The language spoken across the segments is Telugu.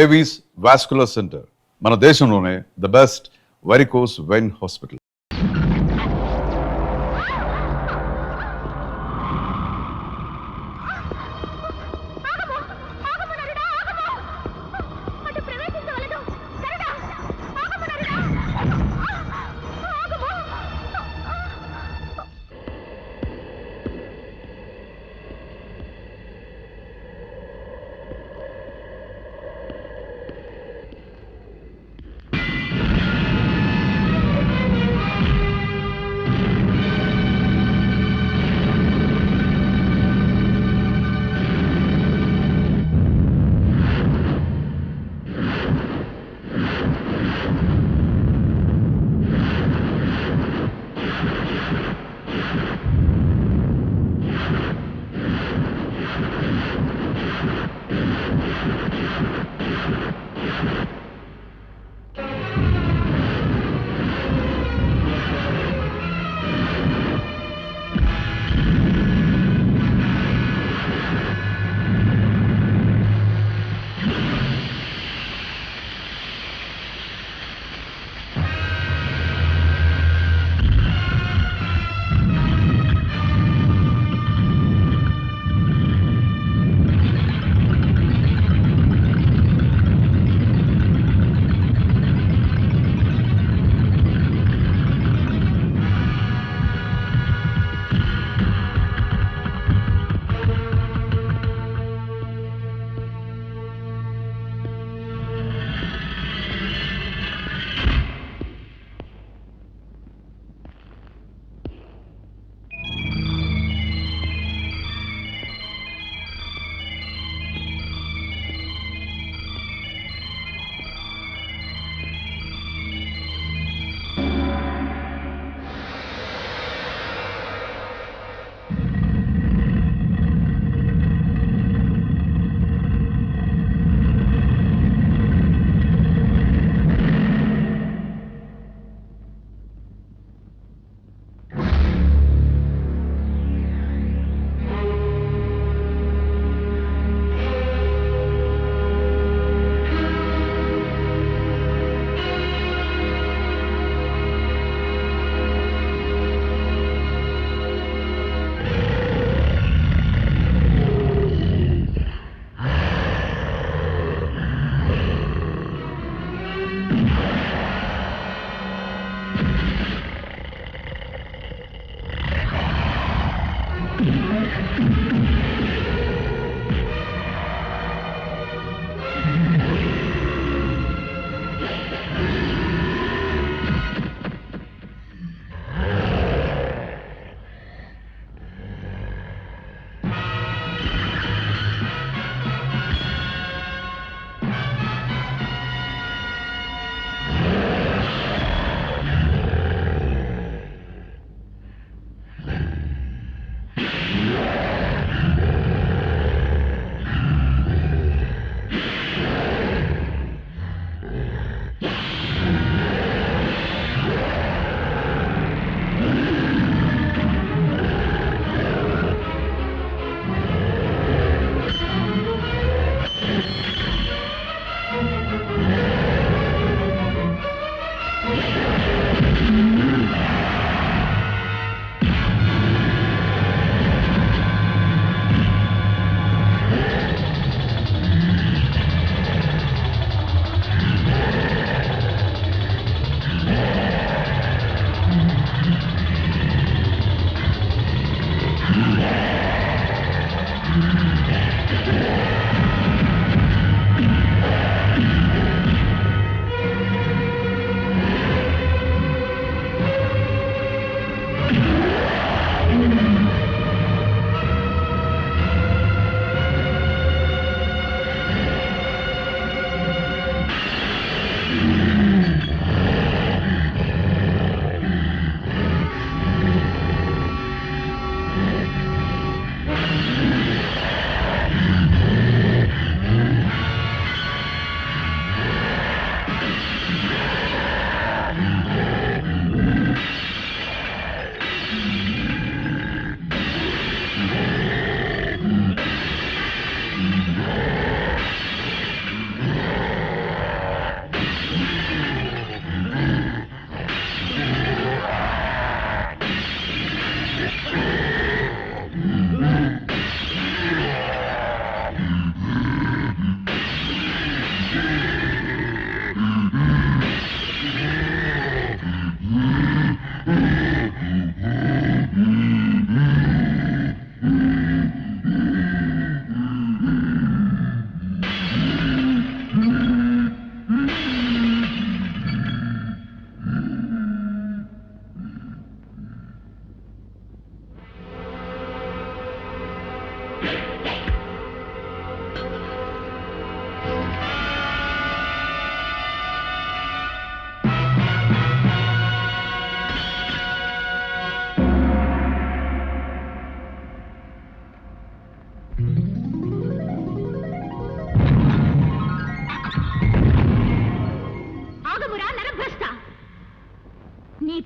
డేవిస్ వాస్కులర్ సెంటర్ మన దేశంలోనే the best varicose vein hospital.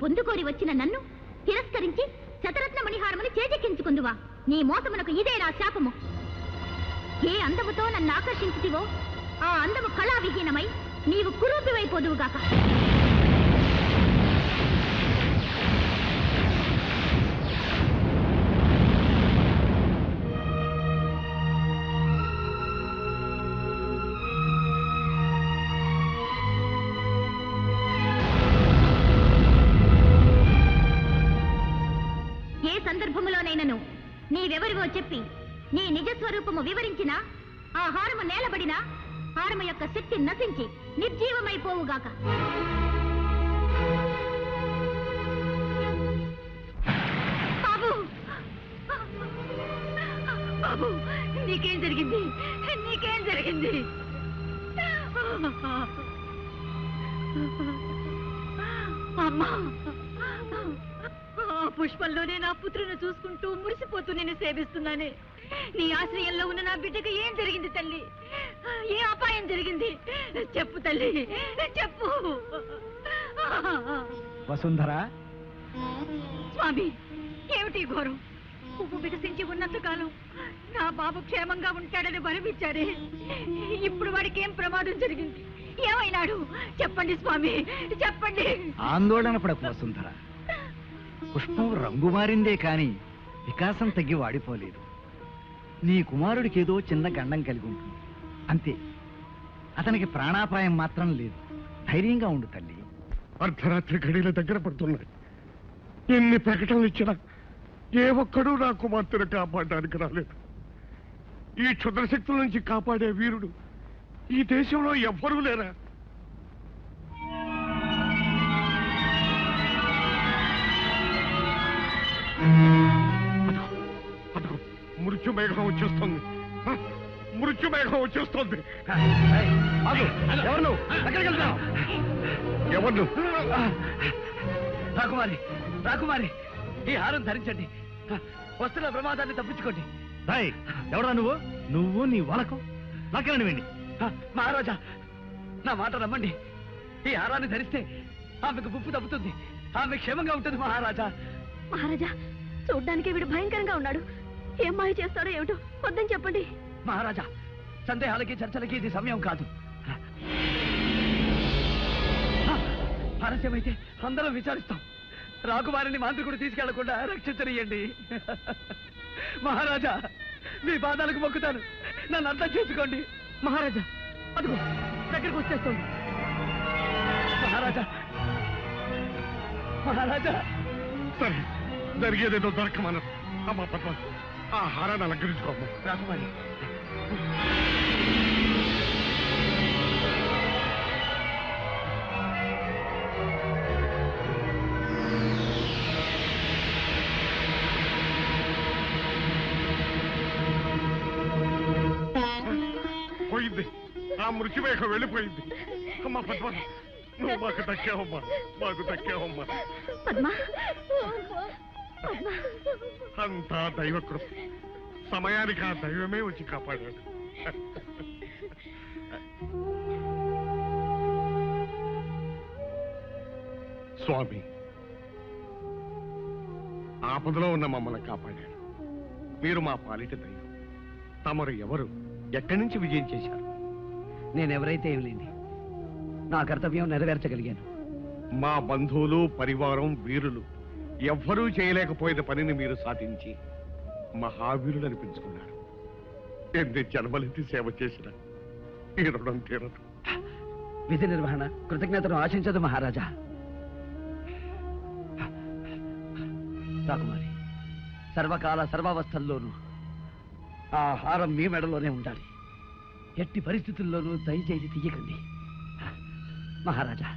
పొందుకోరి వచ్చిన నన్ను తిరస్కరించి శతరత్న మణిహారముని చేజెక్కించుకుందువా? నీ మోసమునకు ఇదే నా శాపము. ఏ అందముతో నన్ను ఆకర్షించుతివో ఆ అందము కళావిహీనమై నీవు కురూపివైపోదువుగాక. ఏ సందర్భములోనైనను నీవెవరివో చెప్పి నీ నిజస్వరూపము వివరించినా ఆ హారము నేలబడినా హారము యొక్క శక్తి నశించి నిర్జీవమైపోవుగాక. బాబు, బాబు, నీకేం జరిగింది? నీకేం జరిగింది? అమ్మా, పుష్పంలోనే నా పుత్రుని చూసుకుంటూ మురిసిపోతూ నేను సేవిస్తున్నానే. నీ ఆశ్రయంలో ఉన్న నా బిడ్డకు ఏం జరిగింది తల్లి? ఏ అపాయం జరిగింది? చెప్పు తల్లి, చెప్పు. వసుంధర, స్వామి, ఏమిటి ఘోరం? పువ్వు వికసించి ఉన్నంత కాలం నా బాబు క్షేమంగా ఉంటాడని వరమిచ్చారే. ఇప్పుడు వాడికి ఏం ప్రమాదం జరిగింది? ఏమైనాడు? చెప్పండి స్వామి, చెప్పండి. ఆందోళన పడకు వసుంధర. పుష్పం రంగు మారిందే కాని వికాసం తగ్గి వాడిపోలేదు. నీ కుమారుడికి ఏదో చిన్న గండం కలిగి ఉంటుంది, అంతే. అతనికి ప్రాణాపాయం మాత్రం లేదు. ధైర్యంగా ఉండు తల్లి. అర్ధరాత్రి గడిల దగ్గర పడుతున్నాయి. ఎన్ని ప్రకటనలు ఇచ్చినా ఏ ఒక్కడూ నా కుమార్తెను కాపాడడానికి రాలేదు. ఈ క్షుద్రశక్తుల నుంచి కాపాడే వీరుడు ఈ దేశంలో ఎవ్వరూ లేరా? అదిగో మృత్యు మేఘం వచ్చేస్తుంది. మృత్యు మేఘం వచ్చేస్తుంది. ఎవరు? రాకుమారి, రాకుమారి, ఈ హారం ధరించండి. వస్తున్న ప్రమాదాన్ని తప్పించుకోండి. ఎవరా నువ్వు? నువ్వు నీ వాలకం నాకేనండి వెండి. మహారాజా, నా మాట నమ్మండి. ఈ హారాన్ని ధరిస్తే ఆమెకు ముప్పు తప్పుతుంది. ఆమె క్షేమంగా ఉంటుంది మహారాజా. మహారాజా, చూడ్డానికి వీడు భయంకరంగా ఉన్నాడు. ఏం మాయ చేస్తాడో ఏమిటో, వద్దని చెప్పండి. మహారాజా, సందేహాలకి చర్చలకి ఇది సమయం కాదు. ఆలస్యమైతే అందరం విచారిస్తాం. రాకుమారిని మాంత్రికుడు తీసుకెళ్లకుండా రక్షించనియండి. మహారాజా, మీ పాదాలకు మొక్కుతాను, నన్ను అర్థం చేసుకోండి. మహారాజా, అదిగో దగ్గరికి వచ్చేస్తుంది. మహారాజా, మహారాజా. సరే, జరిగేదేదో దొరకమన్నారు. అమ్మా పద్మ, ఆ హారాన్ని అలంకరించుకోమ్మా. రాకుమారి, పోయింది. ఆ మృత్యుమేఘం వెళ్ళిపోయింది. అమ్మా పద్మ, నువ్వు మాకు దక్కావమ్మా, మాకు దక్కావమ్మా. అంతా దైవకృప. సమయానికి ఆ దైవమే వచ్చి కాపాడాడు. స్వామి, ఆపదలో ఉన్న మమ్మల్ని కాపాడాడు. మీరు మా పాలిట దైవం. తమరు ఎవరు? ఎక్కడి నుంచి విజయం చేశారు? నేనెవరైతే ఏం లేండి, నా కర్తవ్యం నెరవేర్చగలిగాను. మా బంధువులు, పరివారం, వీరులు ఎవ్వరూ చేయలేకపోయిన పనిని మీరు సాధించి మహావీరులు అనిపించుకున్నారు. ఎన్ని జన్మలెత్తి సేవ చేసిన ఈ రుణం తీరదు. విధి నిర్వహణ కృతజ్ఞతను ఆశించదు మహారాజా. రాకుమారి, సర్వకాల సర్వావస్థల్లోనూ ఆ హారం మీ మెడలోనే ఉండాలి. ఎట్టి పరిస్థితుల్లోనూ దయచేసి తీయకండి మహారాజా.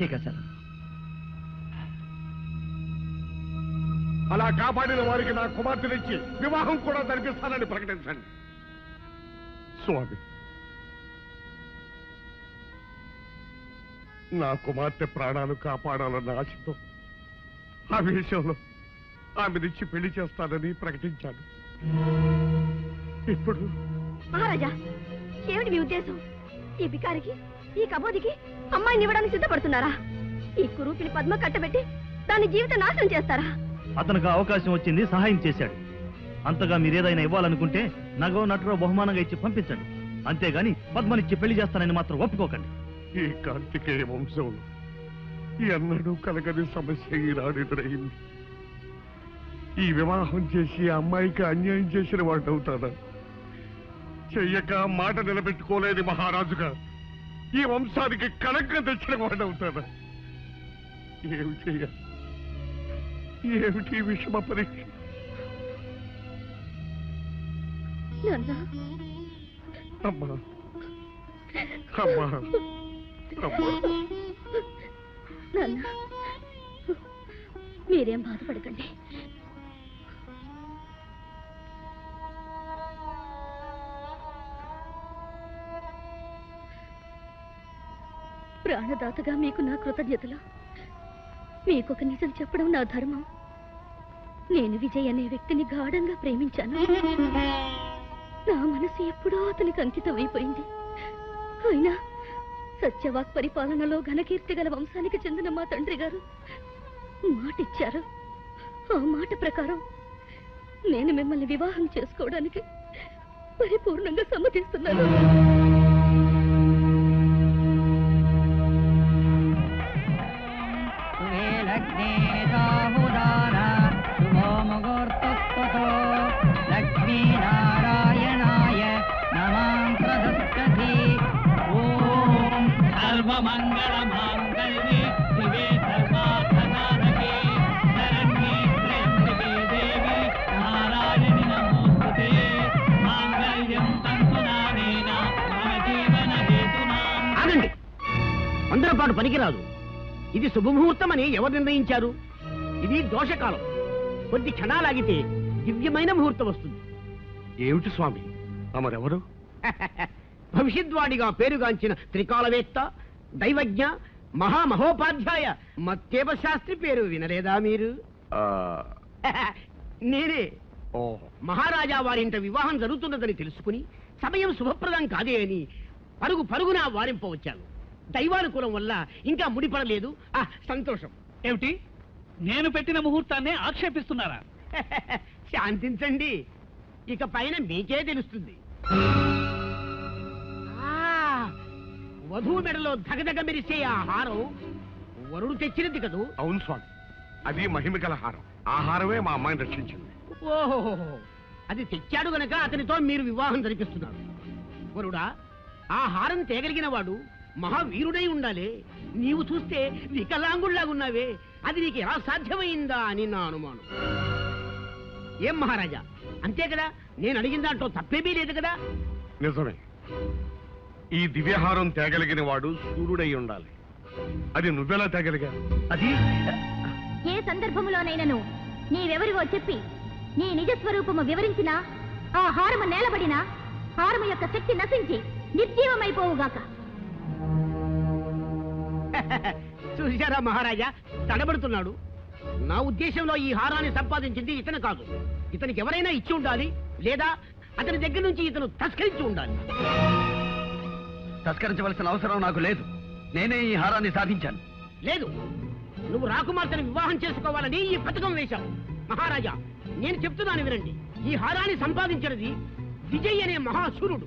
ఇక సెలవు. అలా కాపాడిన వారికి నా కుమార్తెనిచ్చి వివాహం కూడా జరిపిస్తానని ప్రకటించండి. స్వామి, నా కుమార్తె ప్రాణాలు కాపాడాలన్న ఆశతో ఆ విషయంలో ఆమెనిచ్చి పెళ్లి చేస్తానని ప్రకటించాను. ఇప్పుడు మహారాజా, ఏమిటి మీ ఉద్దేశం? ఈ బికారికి, ఈ కబోదికి అమ్మాయిని ఇవ్వడానికి సిద్ధపడుతున్నారా? ఈ కురూపిని పద్మ కట్టబెట్టి దాని జీవితం నాశనం చేస్తారా? అతనికి అవకాశం వచ్చింది, సహాయం చేశాడు. అంతగా మీరేదైనా ఇవ్వాలనుకుంటే నగో నటులో బహుమానంగా ఇచ్చి పంపించండి. అంతేగాని పద్మనిచ్చి పెళ్లి చేస్తానని మాత్రం ఒప్పుకోకండి. ఈ కార్తికేయ వంశంలో ఎన్నడూ కలగని సమస్య ఈనాడు ఎదురైంది. ఈ వివాహం చేసి ఆ అమ్మాయికి అన్యాయం చేసిన వాడు అవుతాడా? చెయ్యక మాట నిలబెట్టుకోలేని మహారాజుగా ఈ వంశానికి కళంకం తెచ్చిన వాడు అవుతాడా? ఏమి చెయ్యాలి? ఏమిటి విషమ పరీక్ష? నాన్న, అమ్మా అమ్మా అమ్మా, నాన్న, మీరేం బాధపడకండి. ప్రాణదాతగా మీకు నా కృతజ్ఞతలు. మీకొక నిజం చెప్పడం నా ధర్మం. నేను విజయ్ అనే వ్యక్తిని గాఢంగా ప్రేమించాను. నా మనసు ఎప్పుడో అతనికి అంకితం అయిపోయింది. అయినా సత్యవాక్ పరిపాలనలో ఘనకీర్తి గల వంశానికి చెందిన మా తండ్రి గారు మాటిచ్చారు. ఆ మాట ప్రకారం నేను మిమ్మల్ని వివాహం చేసుకోవడానికి పరిపూర్ణంగా సమ్మతిస్తున్నాను. లక్ష్మీనారాయణాయ నమాం ప్రదత్తతి. ఓం సర్వమంగళమాంగళ్యే శివే సర్వార్థసాధకే శరణ్యే త్ర్యంబకే దేవి నారాయణి నమోస్తుతే. మాంగళ్యం తంతునానేన మమ జీవన హేతునాం. ఆగండి, అందరం పాటు పనికిరాదు. ఇది శుభముహూర్తమని ఎవరు నిర్ణయించారు? ఇది దోషకాలం. కొద్ది క్షణాలాగితే దివ్యమైన ముహూర్తం వస్తుంది. ఏమిటి స్వామి తమరెవరు? భవిష్యద్వాడిగా పేరుగాంచిన త్రికాలవేత్త, దైవజ్ఞ, మహామహోపాధ్యాయ మత్తేవ శాస్త్రి పేరు వినలేదా మీరు? నేనే. మహారాజా వారింట వివాహం జరుగుతున్నదని తెలుసుకుని సమయం శుభప్రదం కాదే అని పరుగు పరుగున వారింపవచ్చాను. దైవానుకూలం వల్ల ఇంకా ముడిపడలేదు. సంతోషం. ఏమిటి, నేను పెట్టిన ముహూర్తాన్ని ఆక్షేపిస్తున్నారా? శాంతించండి, ఇక పైన మీకే తెలుస్తుంది. వధువు మెడలో ధగధగ మెరిసే ఆ హారం వరుడు తెచ్చినది కదూ? అవును స్వామి, అది మహిమగల హారం. ఆ హారమే మా అమ్మాయిని రక్షించింది. ఓహో, అది తెచ్చాడు గనక అతనితో మీరు వివాహం జరిపిస్తున్నారు. వరుడా, ఆ హారం తేగలిగిన వాడు మహావీరుడై ఉండాలి. నీవు చూస్తే వికలాంగుళ్లాగున్నావే, అది నీకు ఎలా సాధ్యమైందా అని నా అనుమానం. ఏం మహారాజా, అంతే కదా? నేను అడిగిన దాంట్లో తప్పేమీ లేదు కదా? నిజమే. ఈ దివ్యహారం తేగలిగిన వాడు సూర్యుడై ఉండాలి. అది నువ్వెలా తేగలిగా? అది ఏ సందర్భంలోనైనను నీవెవరివో చెప్పి నీ నిజస్వరూపము వివరించినా ఆ హారము నేలబడినా హారము యొక్క శక్తి నశించి నిర్జీవమైపోవుగాక. చూశారా మహారాజా, తడబడుతున్నాడు. నా ఉద్దేశంలో ఈ హారాన్ని సంపాదించింది ఇతను కాదు. ఇతనికి ఎవరైనా ఇచ్చి ఉండాలి, లేదా అతని దగ్గర నుంచి ఇతను తస్కరించి ఉండాలి. తస్కరించవలసిన అవసరం నాకు లేదు. నేనే ఈ హారాన్ని సాధించాను. లేదు, నువ్వు రాకుమార్తెను వివాహం చేసుకోవాలని ఈ పథకం వేశావు. మహారాజా, నేను చెప్తున్నాను వినండి. ఈ హారాన్ని సంపాదించినది విజయ్ అనే మహాశూరుడు.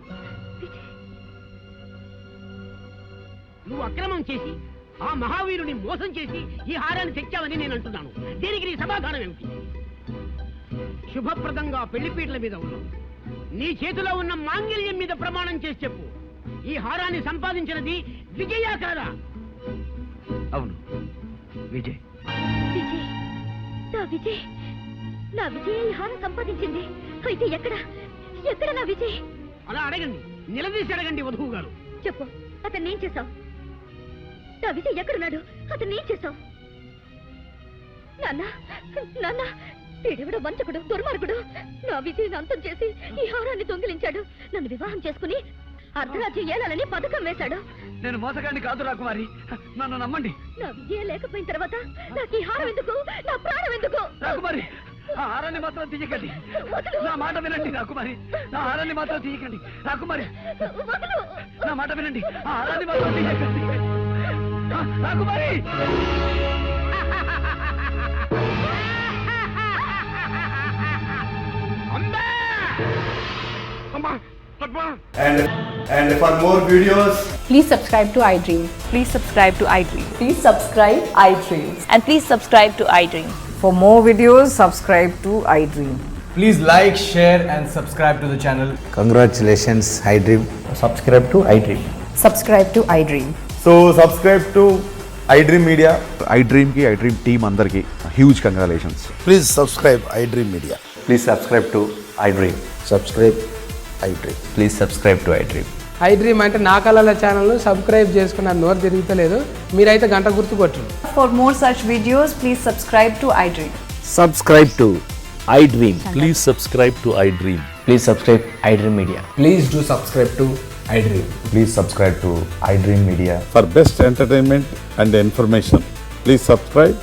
నువ్వు అక్రమం చేసి ఆ మహావీరుని మోసం చేసి ఈ హారాన్ని తెచ్చావని నేను అంటున్నాను. దీనికి నీ సమాధానం ఏమిటి? శుభప్రదంగా పెళ్లిపీటల మీద ఉన్నావు. నీ చేతిలో ఉన్న మాంగళ్యం మీద ప్రమాణం చేసి చెప్పు, ఈ హారాన్ని సంపాదించినది విజయా కాదా? అవును, విజయ్. విజయ్, నా విజయ్, నా విజయ్ ఈ హారం సంపాదించింది. అయితే ఎక్కడ ఎక్కడ నా విజయ్? అలా అడగండి, నిలదీసి అడగండి వధువు గారు. చెప్పు, అతన్ని ఏం చేశావు? నా విజయ్ ఎక్కడున్నాడు? అతన్ని ఏం చేశావు? నాన్న, నాన్న, వీడెవడో వంచకుడు, దుర్మార్గుడు. నా విజయ్ని అంతం చేసి ఈ హారాన్ని దొంగిలించాడు. నన్ను వివాహం చేసుకుని అర్ధరాజ్యం ఏలాలని పథకం వేశాడు. నేను మోసగాడిని కాదు రాకుమారి, నన్ను నమ్మండి. నా విజయం లేకపోయిన తర్వాత నాకు ఈ హారం ఎందుకు? నా ప్రాణం ఎందుకు? రాకుమారి, ఆ హారాన్ని మాత్రం తీయకండి. నా మాట వినండి రాకుమారి, నా హారాన్ని మాత్రం తీయకండి. రాకుమారి, వదులు. నా మాట వినండి, ఆ హారాన్ని మాత్రం తీయకండి. రాకుమారి అమ్మా Padma And for more videos, Please subscribe to iDream. Please subscribe to iDream. Please subscribe iDream. And please subscribe to iDream. For more videos, subscribe to iDream. please like, share, and subscribe to the channel. Congratulations, iDream. Subscribe to iDream. Subscribe to iDream. So subscribe to iDream Media. iDream కి iDream టీమ్ అందరికి huge congratulations. Please subscribe iDream Media. Please subscribe to iDream. Subscribe iDream. Please subscribe to iDream. iDream అంటే నా కళల ఛానల్ సబ్స్క్రైబ్ చేసుకున్న నోరు తిరుగుతలేదు మీరైతే గంట గుర్తు కొట్టండి. For more such videos, please subscribe to iDream. Subscribe to iDream. Please subscribe to iDream. Please subscribe iDream Media. Please do subscribe to iDream. Please subscribe to iDream Media. For best entertainment and information please subscribe